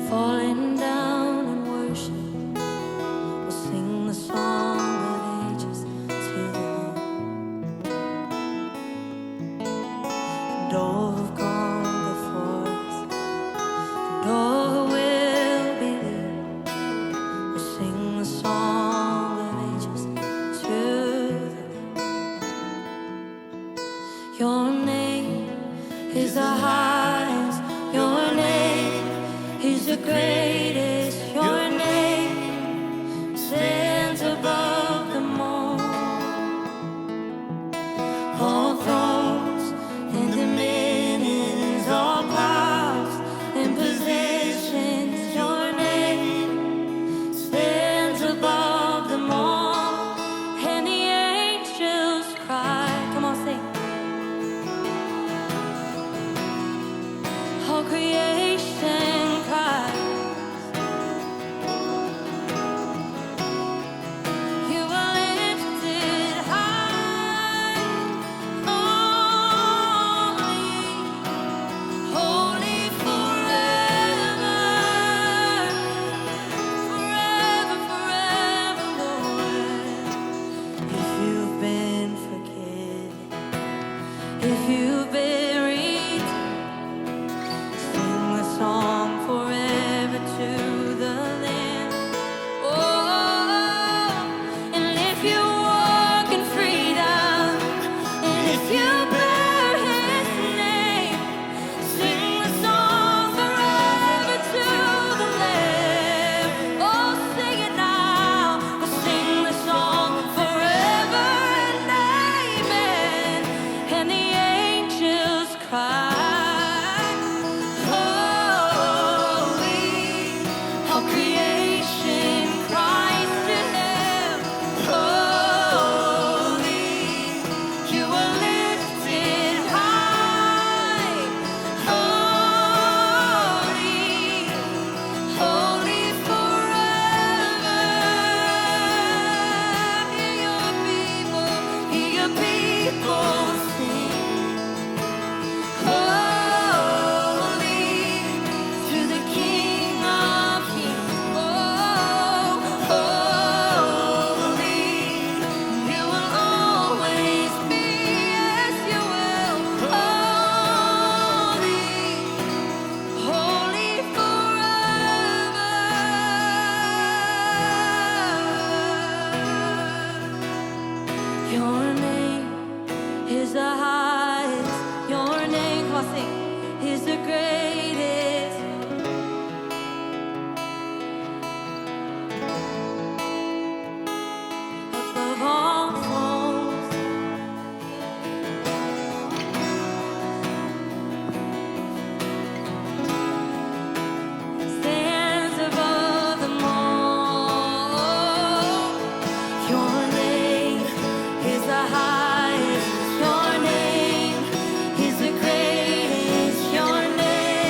Falling down in worship, we'll sing the song of ages to the Lamb. And all who've gone before us, and all who will believe, will sing the song of ages to the Lamb. Your name is the highest, your name is the greatest, your name stands above them all. All thrones and dominions, all powers and possessions, your name stands above them all. And the angels cry, come on, sing. All creation cries. You are lifted high, holy, holy forever, forever, forever, Lord. If you've been forgiven, if you've been redeemed, sing the song forever to the Lamb. Oh, and if you walk in freedom, and if you bear His name, sing the song forever to the Lamb. Oh, sing it now. We'll sing the song forever and amen. And the angels cry. Holy, all creation cries to Him. Holy, you are lifted high. Holy, holy forever. Hear your people sing. Holy, to the King of Kings. Oh, holy, you will always be, yes, you will. Holy, holy forever. Your name is the highest. Your name, come on, sing, is the greatest. Above all thrones, stands above them all. Your name is the highest. Your name is the greatest. Your name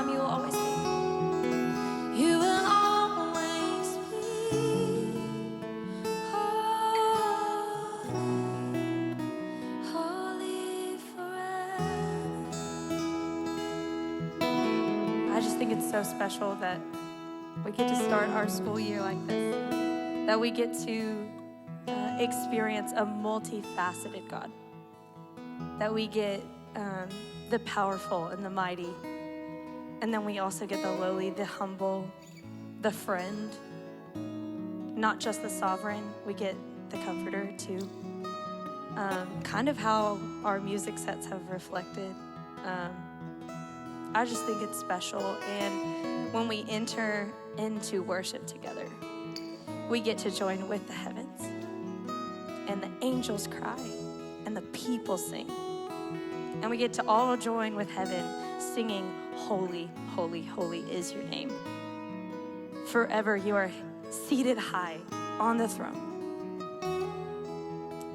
time, you will always be. You will always be holy, holy forever. I just think it's so special that we get to start our school year like this, that we get to experience a multifaceted God, that we get the powerful and the mighty, and then we also get the lowly, the humble, the friend, not just the sovereign. We get the comforter too. Kind of how our music sets have reflected. I just think it's special, and when we enter into worship together, we get to join with the heavens, and the angels cry, and the people sing, and we get to all join with heaven singing, holy, holy, holy is your name. Forever you are seated high on the throne.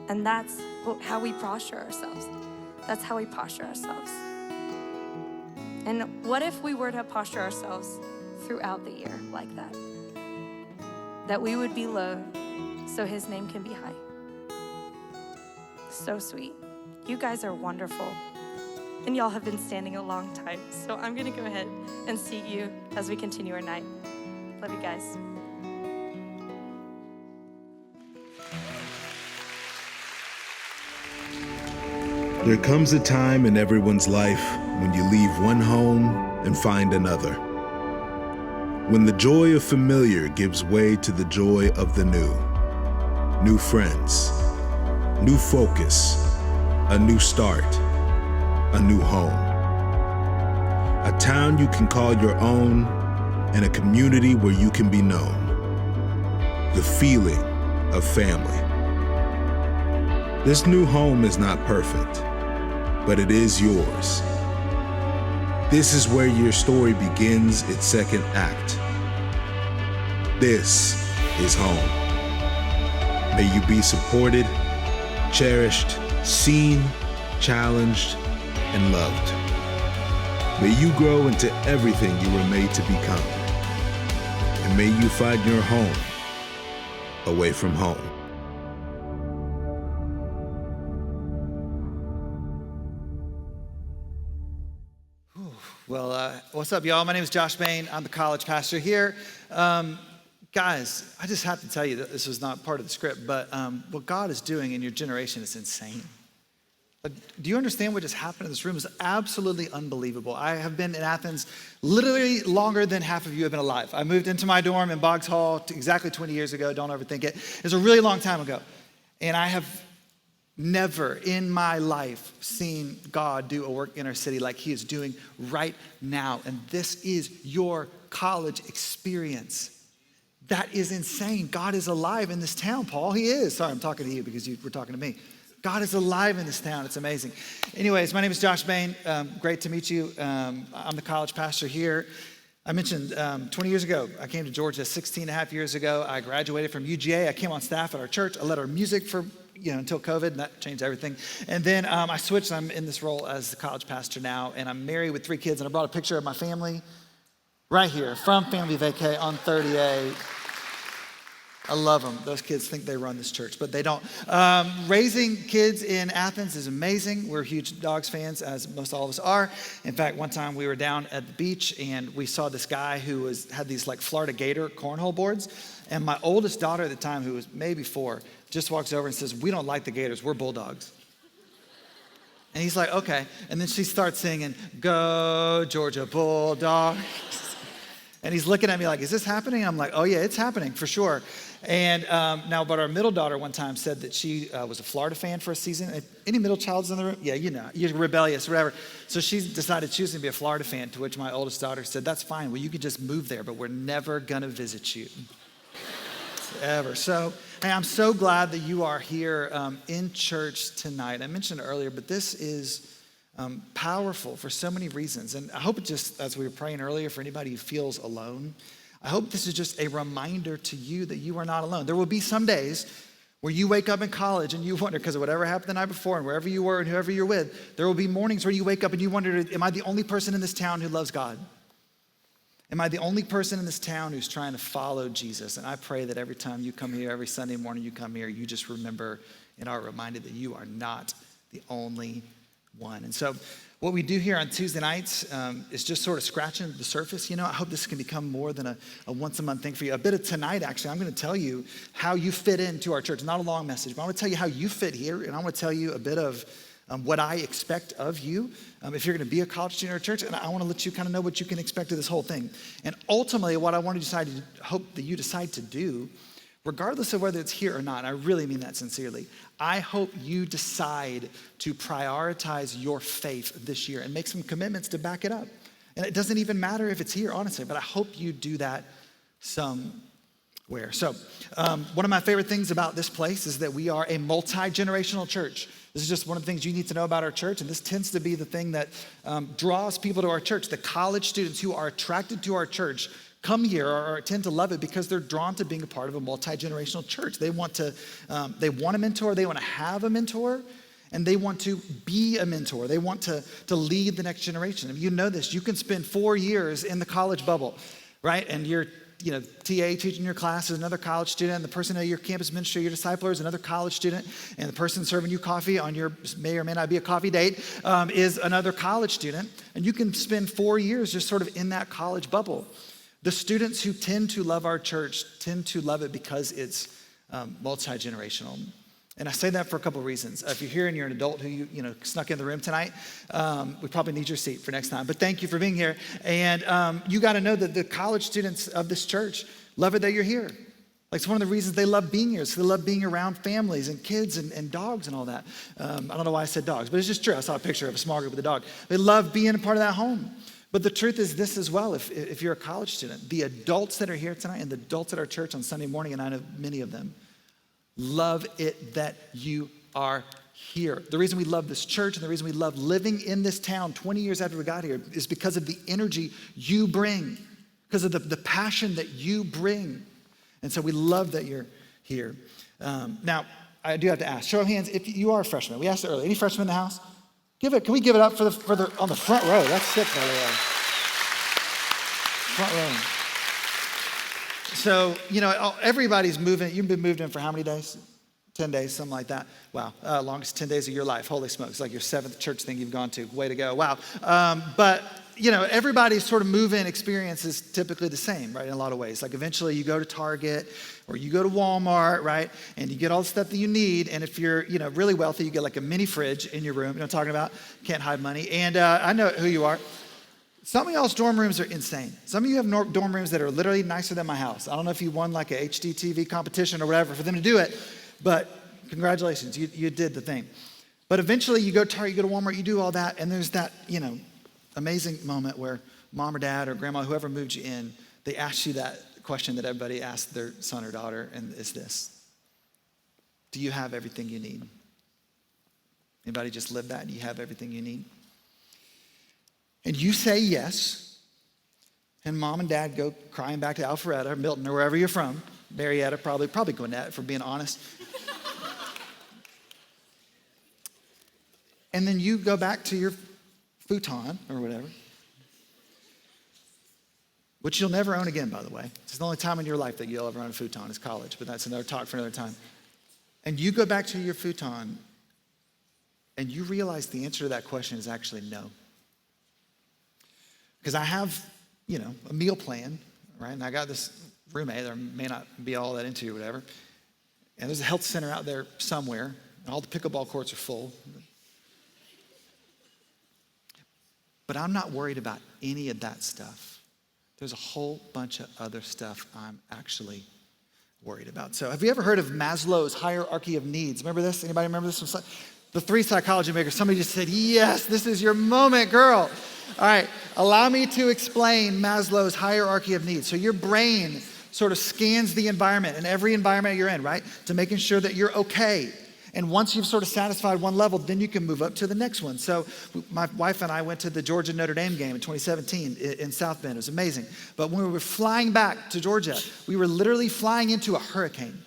And that's how we posture ourselves. That's how we posture ourselves. And what if we were to posture ourselves throughout the year like that? That we would be low so his name can be high. So sweet. You guys are wonderful. And y'all have been standing a long time. So I'm gonna go ahead and seat you as we continue our night. Love you guys. There comes a time in everyone's life when you leave one home and find another. When the joy of familiar gives way to the joy of the new. New friends, new focus, a new start, a new home. A town you can call your own, and a community where you can be known. The feeling of family. This new home is not perfect, but it is yours. This is where your story begins its second act. This is home. May you be supported, cherished, seen, challenged, and loved. May you grow into everything you were made to become. And may you find your home away from home. Well, what's up, y'all? My name is Josh Bayne. I'm the college pastor here. Guys, I just have to tell you that this was not part of the script, but what God is doing in your generation is insane. But do you understand what just happened in this room? It's absolutely unbelievable. I have been in Athens literally longer than half of you have been alive. I moved into my dorm in Boggs Hall exactly 20 years ago. Don't overthink it. It was a really long time ago. And I have never in my life seen God do a work in our city like he is doing right now. And this is your college experience. That is insane. God is alive in this town, Paul. He is. Sorry, I'm talking to you because you were talking to me. God is alive in this town. It's amazing. Anyways, my name is Josh Bayne. Great to meet you. I'm the college pastor here. I mentioned 20 years ago, I came to Georgia 16 and a half years ago. I graduated from UGA. I came on staff at our church. I led our music for until COVID, and that changed everything. And then I switched. I'm in this role as the college pastor now, and I'm married with 3 kids. And I brought a picture of my family right here from Family Vacay on 38. I love them. Those kids think they run this church, but they don't. Raising kids in Athens is amazing. We're huge Dogs fans, as most all of us are. In fact, one time we were down at the beach and we saw this guy who had these like Florida Gator cornhole boards. And my oldest daughter at the time, who was maybe 4, just walks over and says, "We don't like the Gators, we're Bulldogs." And he's like, "Okay." And then she starts singing, "Go Georgia Bulldogs." And he's looking at me like, "Is this happening?" I'm like, "Oh yeah, it's happening for sure." And but our middle daughter one time said that she was a Florida fan for a season. Any middle childs in the room? Yeah, you're rebellious, whatever. So she decided she was going to be a Florida fan, to which my oldest daughter said, "That's fine. Well, you could just move there, but we're never going to visit you." Ever. So, hey, I'm so glad that you are here in church tonight. I mentioned earlier, but this is powerful for so many reasons. And I hope it just, as we were praying earlier, for anybody who feels alone, I hope this is just a reminder to you that you are not alone. There will be some days where you wake up in college and you wonder, because of whatever happened the night before and wherever you were and whoever you're with, there will be mornings where you wake up and you wonder, am I the only person in this town who loves God? Am I the only person in this town who's trying to follow Jesus? And I pray that every time you come here, every Sunday morning you come here, you just remember and are reminded that you are not the only one. And so what we do here on Tuesday nights is just sort of scratching the surface. I hope this can become more than a once-a-month thing for you. A bit of tonight, actually, I'm going to tell you how you fit into our church. Not a long message, but I want to tell you how you fit here, and I want to tell you a bit of what I expect of you if you're going to be a college student or a church, and I want to let you kind of know what you can expect of this whole thing. And ultimately, what I want to hope that you decide to do, regardless of whether it's here or not, and I really mean that sincerely, I hope you decide to prioritize your faith this year and make some commitments to back it up. And it doesn't even matter if it's here, honestly, but I hope you do that somewhere. So one of my favorite things about this place is that we are a multi-generational church. This is just one of the things you need to know about our church, and this tends to be the thing that draws people to our church. The college students who are attracted to our church come here or tend to love it because they're drawn to being a part of a multi-generational church. They want a mentor, they want to have a mentor, and they want to be a mentor. They want to lead the next generation. If you know this, you can spend 4 years in the college bubble, right? And you're TA teaching your class is another college student, and the person at your campus ministry, your discipler, is another college student, and the person serving you coffee on your may or may not be a coffee date is another college student, and you can spend 4 years just sort of in that college bubble. The students who tend to love our church tend to love it because it's multi-generational. And I say that for a couple of reasons. If you're here and you're an adult who snuck in the room tonight, we probably need your seat for next time. But thank you for being here. And you got to know that the college students of this church love it that you're here. Like, it's one of the reasons they love being here. So they love being around families and kids and dogs and all that. I don't know why I said dogs, but it's just true. I saw a picture of a small group with a dog. They love being a part of that home. But the truth is this as well, if you're a college student, the adults that are here tonight and the adults at our church on Sunday morning, and I know many of them, love it that you are here. The reason we love this church and the reason we love living in this town 20 years after we got here is because of the energy you bring, because of the passion that you bring. And so we love that you're here. Now, I do have to ask, show of hands, if you are a freshman. We asked it earlier. Any freshmen in the house? Can we give it up for the on the front row? That's sick, by the way. Front row. So, everybody's moving. You've been moved in for how many days? 10 days, something like that. Wow, longest 10 days of your life. Holy smokes, it's like your 7th church thing you've gone to. Way to go, wow. But everybody's sort of move-in experience is typically the same, right, in a lot of ways. Like, eventually you go to Target or you go to Walmart, right, and you get all the stuff that you need. And if you're, really wealthy, you get like a mini fridge in your room. You know what I'm talking about? Can't hide money. And I know who you are. Some of y'all's dorm rooms are insane. Some of you have dorm rooms that are literally nicer than my house. I don't know if you won like a HDTV competition or whatever for them to do it, but congratulations, you did the thing. But eventually you go to Target, you go to Walmart, you do all that, and there's that, amazing moment where mom or dad or grandma, whoever moved you in, they ask you that question that everybody asks their son or daughter, and it's this: do you have everything you need? Anybody just live that? Do you have everything you need? And you say yes, and mom and dad go crying back to Alpharetta or Milton or wherever you're from, Marietta, probably Gwinnett, for being honest. And then you go back to your futon or whatever, which you'll never own again, by the way. It's the only time in your life that you'll ever own a futon is college, but that's another talk for another time. And you go back to your futon and you realize the answer to that question is actually no. Because I have, a meal plan, right? And I got this roommate that may not be all that into or whatever. And there's a health center out there somewhere, and all the pickleball courts are full. But I'm not worried about any of that stuff. There's a whole bunch of other stuff I'm actually worried about. So have you ever heard of Maslow's hierarchy of needs? Remember this? Anybody remember this? The 3 psychology makers. Somebody just said, yes, this is your moment, girl. All right, allow me to explain Maslow's hierarchy of needs. So your brain sort of scans the environment and every environment you're in, right, to making sure that you're okay. And once you've sort of satisfied one level, then you can move up to the next one. So my wife and I went to the Georgia Notre Dame game in 2017 in South Bend. It was amazing. But when we were flying back to Georgia, we were literally flying into a hurricane,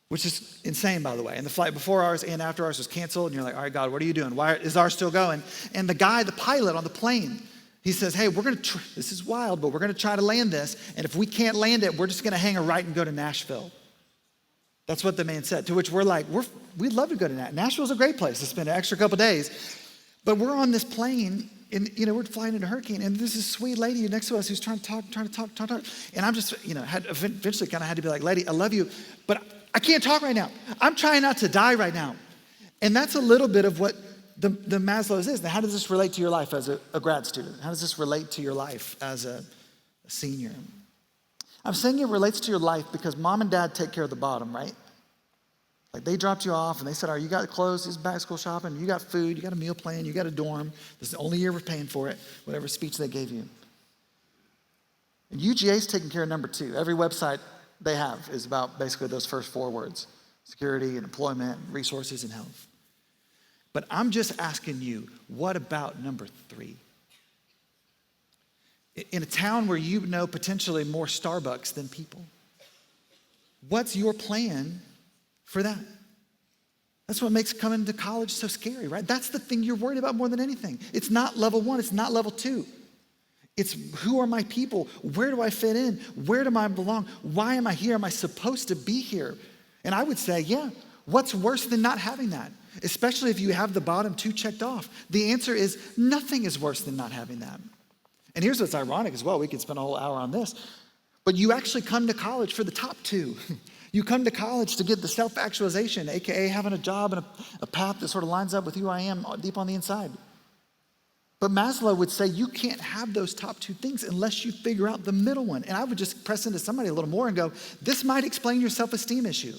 which is insane, by the way. And the flight before ours and after ours was canceled. And you're like, all right, God, what are you doing? Why is ours still going? And the pilot on the plane, He says, hey, this is wild, but we're gonna try to land this, and if we can't land it, we're just gonna hang a right and go to Nashville. That's what the man said, to which we're like, we'd love to go to Nashville. Nashville's a great place to spend an extra couple days, but we're on this plane, and we're flying into a hurricane, and there's this sweet lady next to us who's trying to talk, and I'm just, eventually kind of had to be like, lady, I love you, but I can't talk right now. I'm trying not to die right now. And that's a little bit of what the Maslow's is. Now, how does this relate to your life as a grad student? How does this relate to your life as a senior? I'm saying it relates to your life because mom and dad take care of the bottom, right? Like they dropped you off and they said, all right, you got clothes, this is back to school shopping, you got food, you got a meal plan, you got a dorm. This is the only year we're paying for it, whatever speech they gave you. And UGA's taking care of number 2. Every website they have is about basically those first 4 words: security and employment, resources and health. But I'm just asking you, what about number 3? In a town where you know potentially more Starbucks than people, what's your plan for that? That's what makes coming to college so scary, right? That's the thing you're worried about more than anything. It's not level 1, it's not level 2. It's who are my people? Where do I fit in? Where do I belong? Why am I here? Am I supposed to be here? And I would say, yeah, what's worse than not having that? Especially if you have the bottom 2 checked off. The answer is nothing is worse than not having that. And here's what's ironic as well. We could spend a whole hour on this. But you actually come to college for the top 2. You come to college to get the self-actualization, AKA having a job and a path that sort of lines up with who I am deep on the inside. But Maslow would say you can't have those top 2 things unless you figure out the middle one. And I would just press into somebody a little more and go, this might explain your self-esteem issue.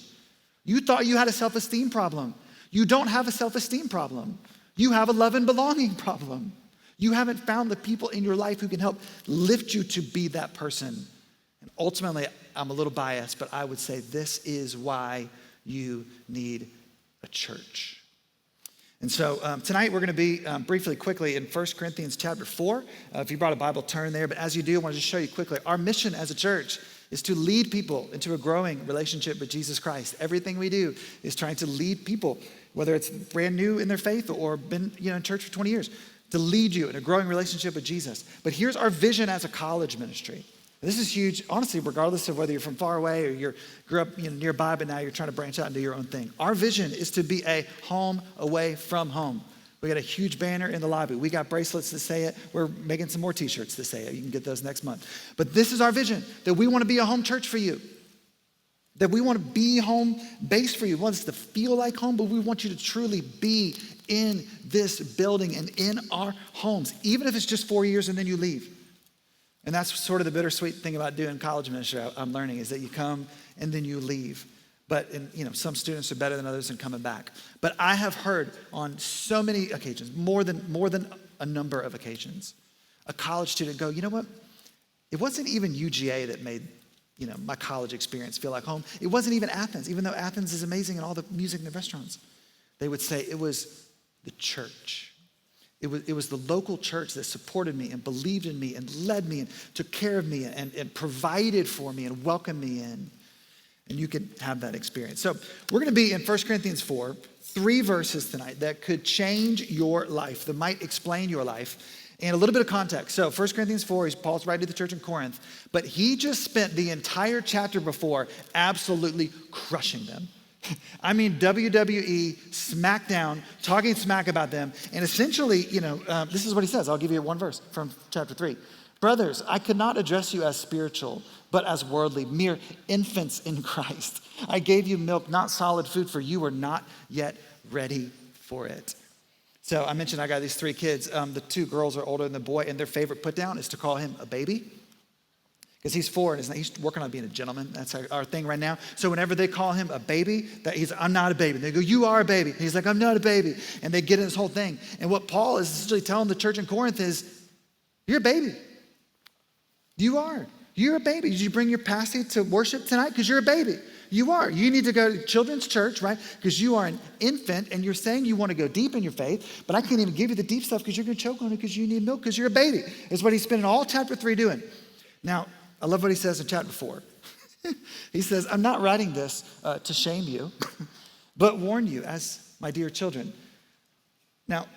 You thought you had a self-esteem problem. You don't have a self-esteem problem. You have a love and belonging problem. You haven't found the people in your life who can help lift you to be that person. And ultimately, I'm a little biased, but I would say this is why you need a church. And so tonight we're going to be briefly, quickly in 1 Corinthians chapter 4. If you brought a Bible, turn there. But as you do, I want to just show you quickly. Our mission as a church is to lead people into a growing relationship with Jesus Christ. Everything we do is trying to lead people, whether it's brand new in their faith or been in church for 20 years, to lead you in a growing relationship with Jesus. But here's our vision as a college ministry. This is huge, honestly, regardless of whether you're from far away or you grew up nearby, but now you're trying to branch out and do your own thing. Our vision is to be a home away from home. We got a huge banner in the lobby. We got bracelets that say it. We're making some more t-shirts that say it. You can get those next month. But this is our vision, that we want to be a home church for you. That we want to be home base for you. We want us to feel like home, but we want you to truly be in this building and in our homes, even if it's just 4 years and then you leave. And that's sort of the bittersweet thing about doing college ministry, I'm learning, is that you come and then you leave. But some students are better than others in coming back. But I have heard on so many occasions, more than a number of occasions, a college student go, you know what? It wasn't even UGA that made my college experience feel like home. It wasn't even Athens, even though Athens is amazing and all the music and the restaurants. They would say it was the church. It was the local church that supported me and believed in me and led me and took care of me and provided for me and welcomed me in. And you could have that experience. So we're going to be in 1 Corinthians 4, 3 verses tonight that could change your life, that might explain your life. And a little bit of context. So 1 Corinthians 4, Paul's writing to the church in Corinth, but he just spent the entire chapter before absolutely crushing them. I mean, WWE, SmackDown, talking smack about them. And essentially, this is what he says. I'll give you one verse from chapter 3. Brothers, I could not address you as spiritual, but as worldly, mere infants in Christ. I gave you milk, not solid food, for you were not yet ready for it. So I mentioned I got these 3 kids. The 2 girls are older than the boy, and their favorite put down is to call him a baby. Because he's 4 and he's working on being a gentleman. That's our thing right now. So whenever they call him a baby, I'm not a baby. They go, you are a baby. And he's like, I'm not a baby. And they get in this whole thing. And what Paul is essentially telling the church in Corinth is, you're a baby. You are. You're a baby. Did you bring your passy to worship tonight? Because you're a baby. You are. You need to go to children's church, right? Because you are an infant and you're saying you want to go deep in your faith, but I can't even give you the deep stuff because you're going to choke on it because you need milk because you're a baby. Is what he's spending all chapter 3 doing. Now, I love what he says in chapter 4. He says, I'm not writing this to shame you, but warn you as my dear children. Now,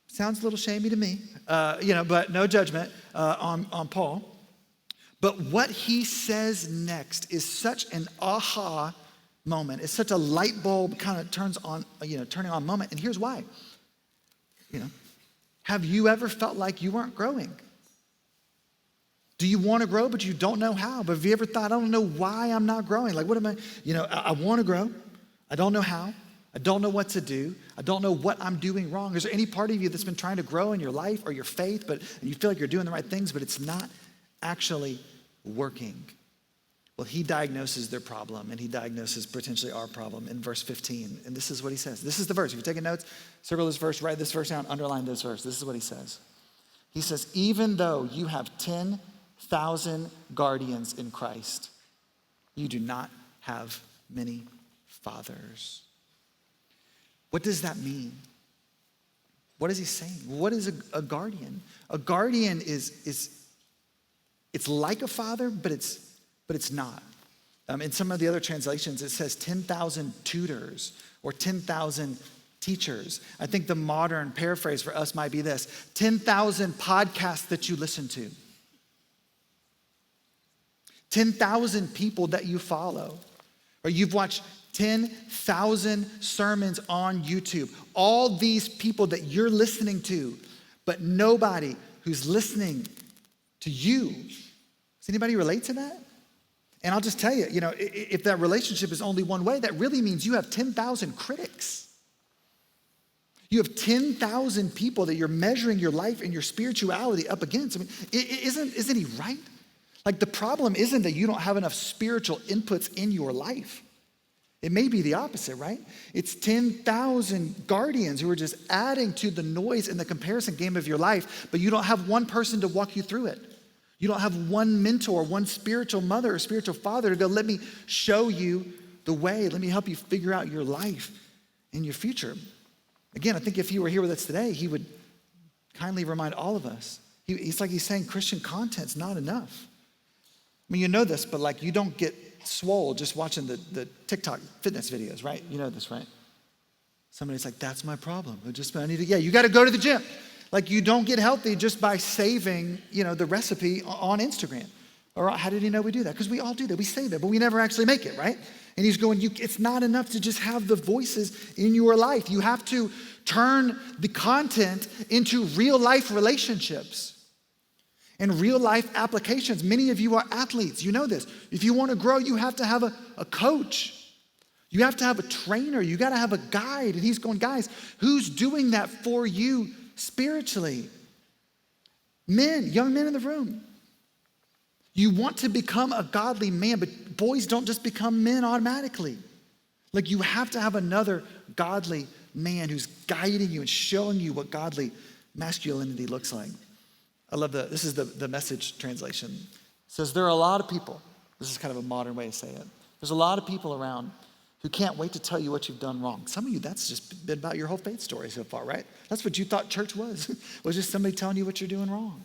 Sounds a little shamey to me, but no judgment on Paul. But what he says next is such an aha moment. It's such a light bulb kind of turning on moment. And here's why. Have you ever felt like you weren't growing? Do you want to grow, but you don't know how? But have you ever thought, I don't know why I'm not growing? Like, what am I, I want to grow. I don't know how. I don't know what to do. I don't know what I'm doing wrong. Is there any part of you that's been trying to grow in your life or your faith, and you feel like you're doing the right things, but it's not actually working? Well, he diagnoses their problem, and he diagnoses potentially our problem in verse 15. And this is what he says. This is the verse. If you're taking notes, circle this verse, write this verse down, underline this verse. This is what he says. He says, even though you have 10,000 guardians in Christ, you do not have many fathers. What does that mean? What is he saying? What is a guardian? A guardian is it's like a father, but it's not. In some of the other translations, it says 10,000 tutors or 10,000 teachers. I think the modern paraphrase for us might be this: 10,000 podcasts that you listen to. 10,000 people that you follow. Or you've watched 10,000 sermons on YouTube. All these people that you're listening to, but nobody who's listening to you. Does anybody relate to that? And I'll just tell you, if that relationship is only one way, that really means you have 10,000 critics. You have 10,000 people that you're measuring your life and your spirituality up against. I mean, isn't he right? Like, the problem isn't that you don't have enough spiritual inputs in your life. It may be the opposite, right? It's 10,000 guardians who are just adding to the noise and the comparison game of your life, but you don't have one person to walk you through it. You don't have one mentor, one spiritual mother or spiritual father to go, let me show you the way. Let me help you figure out your life and your future. Again, I think if he were here with us today, he would kindly remind all of us. He's saying Christian content's not enough. I mean, you know this, but you don't get swole just watching the TikTok fitness videos, right? You know this, right? Somebody's like, that's my problem. You got to go to the gym. You don't get healthy just by saving, the recipe on Instagram. Or how did he know we do that? Because we all do that. We save it, but we never actually make it, right? And he's going, it's not enough to just have the voices in your life. You have to turn the content into real life relationships and real life applications. Many of you are athletes. You know this. If you want to grow, you have to have a coach. You have to have a trainer. You got to have a guide. And he's going, guys, who's doing that for you spiritually? Men, young men in the room. You want to become a godly man, but boys don't just become men automatically. You have to have another godly man who's guiding you and showing you what godly masculinity looks like. I love this is the Message translation. It says, there are a lot of people, this is kind of a modern way to say it. There's a lot of people around who can't wait to tell you what you've done wrong. Some of you, that's just been about your whole faith story so far, right? That's what you thought church was just somebody telling you what you're doing wrong.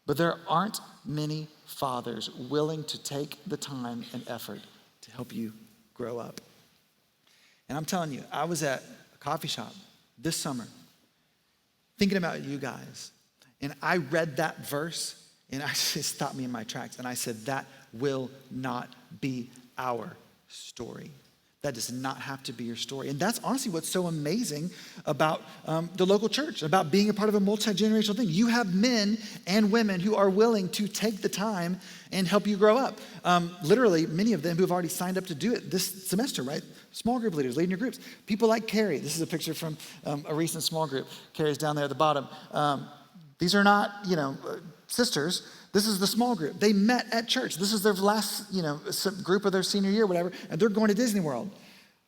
But there aren't many fathers willing to take the time and effort to help you grow up. And I'm telling you, I was at a coffee shop this summer thinking about you guys. And I read that verse and I just stopped me in my tracks. And I said, that will not be our story. That does not have to be your story. And that's honestly what's so amazing about the local church, about being a part of a multi-generational thing. You have men and women who are willing to take the time and help you grow up. Literally, many of them who have already signed up to do it this semester, right? Small group leaders, leading your groups. People like Carrie. This is a picture from a recent small group. Carrie's down there at the bottom. These are not, sisters. This is the small group. They met at church. This is their last, group of their senior year, whatever, and they're going to Disney World.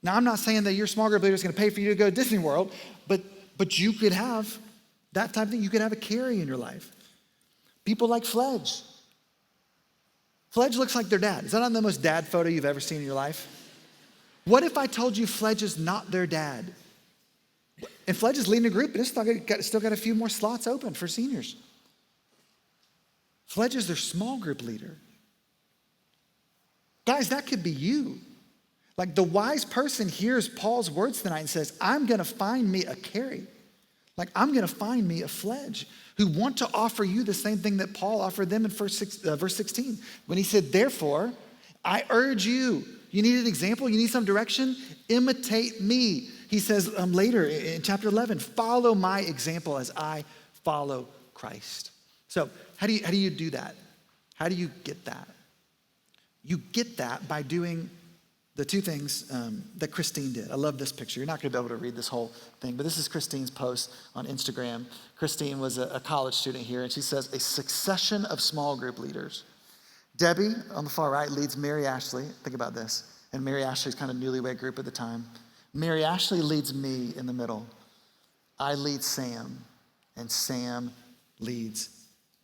Now, I'm not saying that your small group leader is going to pay for you to go to Disney World, but you could have that type of thing. You could have a Carrie in your life. People like Fledge. Fledge looks like their dad. Is that not the most dad photo you've ever seen in your life? What if I told you Fledge is not their dad? And Fledge is leading a group, but it's still got a few more slots open for seniors. Fledge is their small group leader. Guys, that could be you. The wise person hears Paul's words tonight and says, I'm going to find me a Carrie. Like, I'm gonna find me a fledge who want to offer you the same thing that Paul offered them in verse 16, when he said, therefore, I urge you, you need an example, you need some direction, imitate me. He says later in chapter 11, follow my example as I follow Christ. So how do you do that? How do you get that? You get that by doing the two things that Christine did. I love this picture. You're not gonna be able to read this whole thing, but this is Christine's post on Instagram. Christine was a college student here, and she says, a succession of small group leaders. Debbie, on the far right, leads Mary Ashley. Think about this. And Mary Ashley's kind of newlywed group at the time. Mary Ashley leads me in the middle. I lead Sam, and Sam leads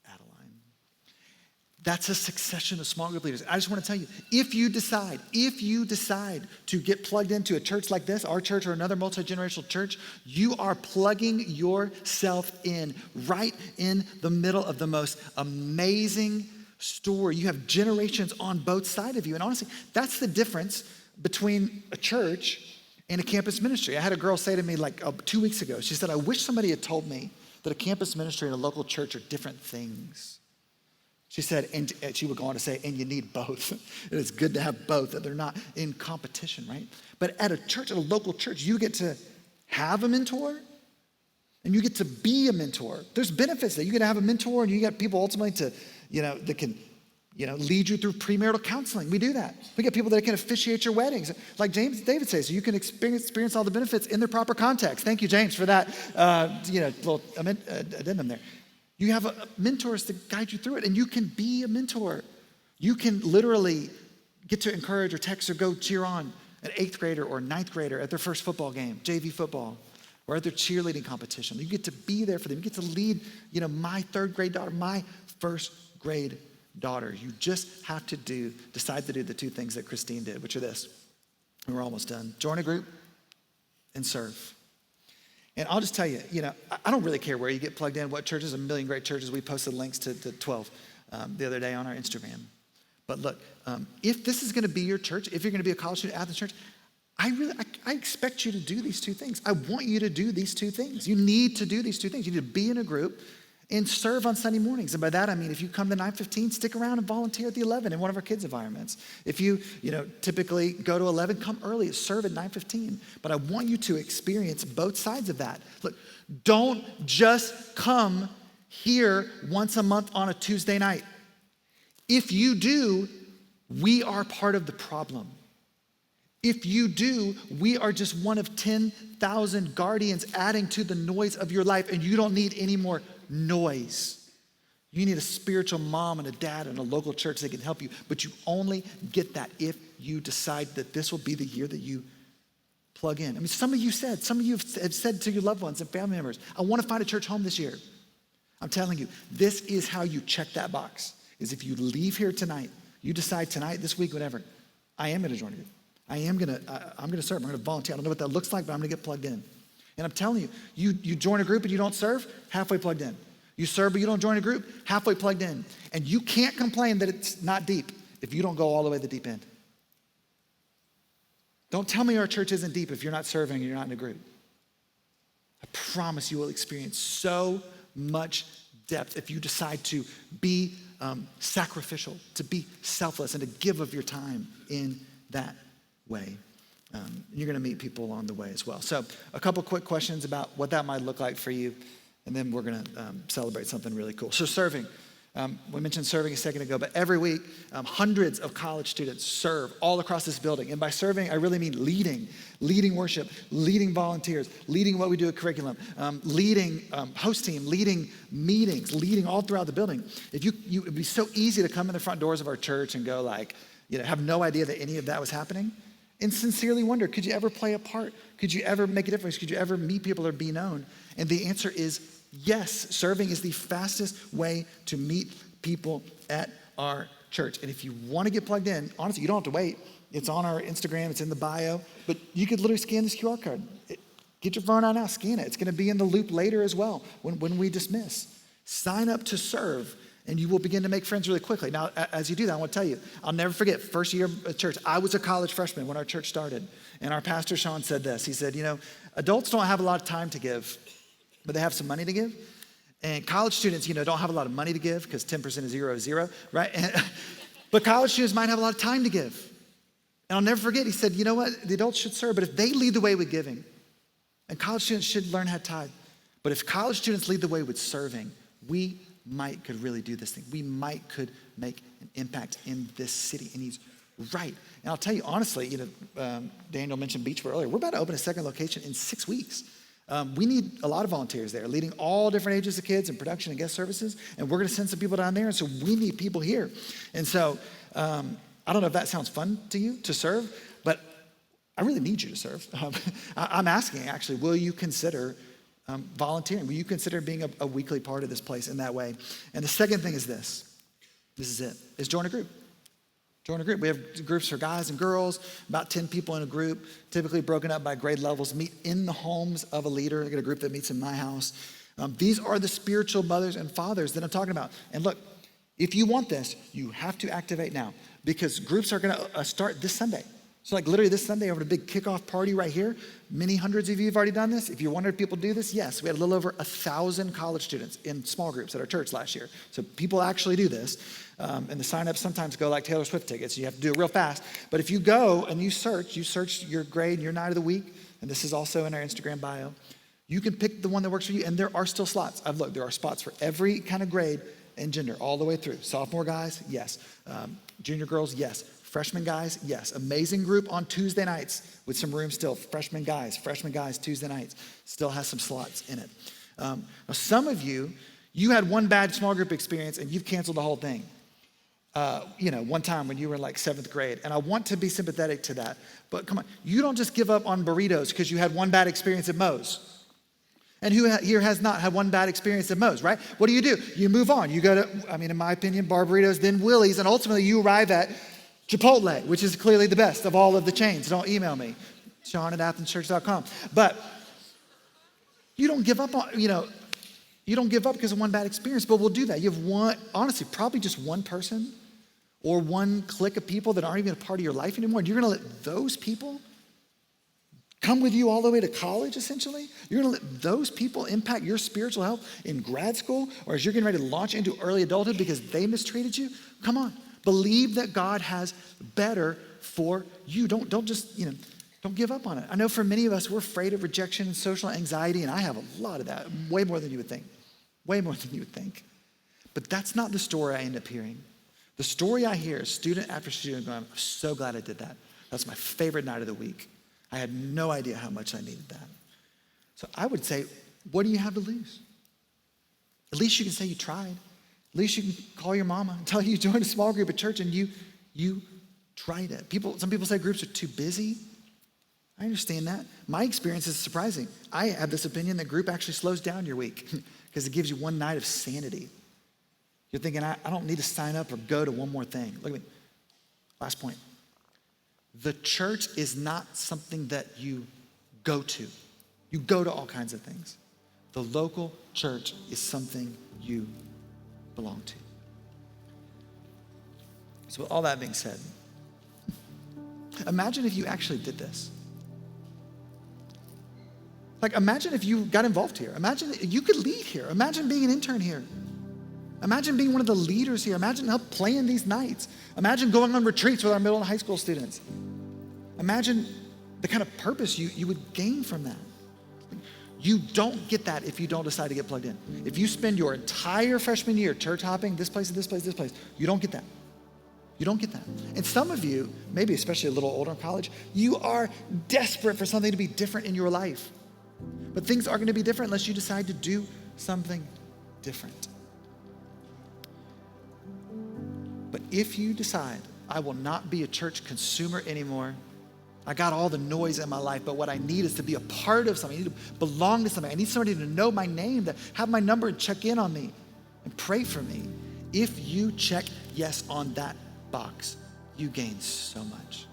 Adeline. That's a succession of small group leaders. I just want to tell you, if you decide to get plugged into a church like this, our church or another multi-generational church, you are plugging yourself in right in the middle of the most amazing story. You have generations on both sides of you. And honestly, that's the difference between a church and a campus ministry. I had a girl say to me like 2 weeks ago, she said, I wish somebody had told me that a campus ministry and a local church are different things. She said, and she would go on to say, and you need both. And it's good to have both, that they're not in competition, right? But at a church, at a local church, you get to have a mentor and you get to be a mentor. There's benefits that you get to have a mentor, and you get people ultimately to, that can, lead you through premarital counseling. We do that. We get people that can officiate your weddings. Like David says, so you can experience all the benefits in their proper context. Thank you, James, for that, little addendum there. You have mentors to guide you through it, and you can be a mentor. You can literally get to encourage or text or go cheer on an 8th grader or 9th grader at their first football game, JV football, or at their cheerleading competition. You get to be there for them. You get to lead, my 3rd grade daughter, my 1st grade daughter. You just have to decide to do the two things that Christine did, which are this. And we're almost done. Join a group and serve. And I'll just tell you, I don't really care where you get plugged in, what churches, a million great churches. We posted links to 12 the other day on our Instagram. But look, if this is gonna be your church, if you're gonna be a college student at Athens Church, I expect you to do these two things. I want you to do these two things. You need to do these two things. You need to be in a group and serve on Sunday mornings. And by that, I mean, if you come to 9:15, stick around and volunteer at the 11 in one of our kids' environments. If you, typically go to 11, come early, serve at 9:15. But I want you to experience both sides of that. Look, don't just come here once a month on a Tuesday night. If you do, we are part of the problem. If you do, we are just one of 10,000 guardians adding to the noise of your life, and you don't need any more noise. You need a spiritual mom and a dad and a local church that can help you, but you only get that if you decide that this will be the year that you plug in. I mean, some of you have said to your loved ones and family members, I want to find a church home this year. I'm telling you, this is how you check that box, is if you leave here tonight, you decide tonight, this week, whatever, I am going to join you. I'm going to serve. I'm going to volunteer. I don't know what that looks like, but I'm going to get plugged in. And I'm telling you, you join a group and you don't serve, halfway plugged in. You serve but you don't join a group, halfway plugged in. And you can't complain that it's not deep if you don't go all the way to the deep end. Don't tell me our church isn't deep if you're not serving and you're not in a group. I promise you will experience so much depth if you decide to be sacrificial, to be selfless, and to give of your time in that way. You're going to meet people along the way as well. So a couple quick questions about what that might look like for you, and then we're going to celebrate something really cool. So serving. We mentioned serving a second ago, but every week, hundreds of college students serve all across this building. And by serving, I really mean leading worship, leading volunteers, leading what we do at curriculum, leading host team, leading meetings, leading all throughout the building. It'd be so easy to come in the front doors of our church and go have no idea that any of that was happening, and sincerely wonder, could you ever play a part? Could you ever make a difference? Could you ever meet people or be known? And the answer is yes. Serving is the fastest way to meet people at our church. And if you want to get plugged in, honestly, you don't have to wait. It's on our Instagram, it's in the bio, but you could literally scan this QR code. Get your phone out now, scan it. It's going to be in the loop later as well when we dismiss. Sign up to serve, and you will begin to make friends really quickly. Now, as you do that, I want to tell you, I'll never forget, first year at church, I was a college freshman when our church started, and our pastor, Sean, said this. He said, adults don't have a lot of time to give, but they have some money to give. And college students, don't have a lot of money to give because 10% is 0 is 0, right? But college students might have a lot of time to give. And I'll never forget, he said, you know what? The adults should serve, but if they lead the way with giving, and college students should learn how to tithe, but if college students lead the way with serving, we could really do this thing. We could make an impact in this city. And he's right. And I'll tell you, honestly, Daniel mentioned Beachwood earlier. We're about to open a second location in 6 weeks. We need a lot of volunteers there, leading all different ages of kids in production and guest services. And we're going to send some people down there. And so we need people here. And so I don't know if that sounds fun to you to serve, but I really need you to serve. I'm asking, actually, will you consider volunteering? Will you consider being a weekly part of this place in that way? And the second thing is this. This is it. Is join a group. Join a group. We have groups for guys and girls, about 10 people in a group, typically broken up by grade levels, meet in the homes of a leader. I got a group that meets in my house. These are the spiritual mothers and fathers that I'm talking about. And look, if you want this, you have to activate now because groups are going to start this Sunday. So like literally this Sunday over a big kickoff party right here. Many hundreds of you have already done this. If you're wondering if people do this, yes. We had a little over 1,000 college students in small groups at our church last year. So people actually do this. And the sign-ups sometimes go like Taylor Swift tickets. You have to do it real fast. But if you go and you search your grade and your night of the week, and this is also in our Instagram bio, you can pick the one that works for you. And there are still slots. I've looked, there are spots for every kind of grade and gender all the way through. Sophomore guys, yes. Junior girls, yes. Freshman guys, yes. Amazing group on Tuesday nights with some room still. Freshman guys, Tuesday nights. Still has some slots in it. Now some of you had one bad small group experience and you've canceled the whole thing. One time when you were in like 7th grade. And I want to be sympathetic to that. But come on, you don't just give up on burritos because you had one bad experience at Moe's. And who here has not had one bad experience at Moe's, right? What do? You move on. You go to, in my opinion, bar burritos, then Willie's, and ultimately you arrive at Chipotle, which is clearly the best of all of the chains. Don't email me, Sean@AthensChurch.com. But you don't give up on, you don't give up because of one bad experience, but we'll do that. You have one, honestly, probably just one person or one clique of people that aren't even a part of your life anymore. And you're going to let those people come with you all the way to college, essentially? You're going to let those people impact your spiritual health in grad school or as you're getting ready to launch into early adulthood because they mistreated you? Come on. Believe that God has better for you. Don't just, don't give up on it. I know for many of us, we're afraid of rejection and social anxiety, and I have a lot of that, way more than you would think. Way more than you would think. But that's not the story I end up hearing. The story I hear is student after student going, I'm so glad I did that. That's my favorite night of the week. I had no idea how much I needed that. So I would say, what do you have to lose? At least you can say you tried. At least you can call your mama and tell you joined a small group at church and you tried it. Some people say groups are too busy. I understand that. My experience is surprising. I have this opinion that group actually slows down your week because it gives you one night of sanity. You're thinking, I don't need to sign up or go to one more thing. Look at me. Last point. The church is not something that you go to. You go to all kinds of things. The local church is something you belong to. So with all that being said, imagine if you actually did this. Imagine if you got involved here. Imagine you could lead here. Imagine being an intern here. Imagine being one of the leaders here. Imagine help playing these nights. Imagine going on retreats with our middle and high school students. Imagine the kind of purpose you would gain from that. You don't get that if you don't decide to get plugged in. If you spend your entire freshman year church hopping, this place, you don't get that. You don't get that. And some of you, maybe especially a little older in college, you are desperate for something to be different in your life. But things are going to be different unless you decide to do something different. But if you decide, I will not be a church consumer anymore, I got all the noise in my life, but what I need is to be a part of something. I need to belong to something. I need somebody to know my name, to have my number and check in on me and pray for me. If you check yes on that box, you gain so much.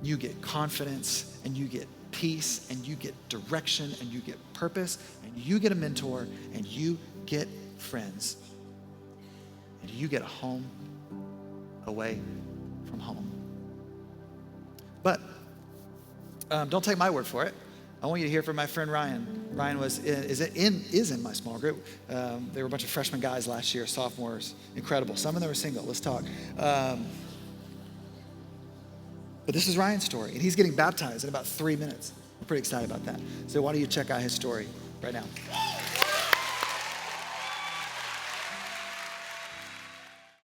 You get confidence and you get peace and you get direction and you get purpose and you get a mentor and you get friends and you get a home away from home. But don't take my word for it. I want you to hear from my friend Ryan. Ryan is in my small group. They were a bunch of freshman guys last year, sophomores, incredible. Some of them are single. Let's talk. But this is Ryan's story, and he's getting baptized in about 3 minutes. I'm pretty excited about that. So why don't you check out his story right now?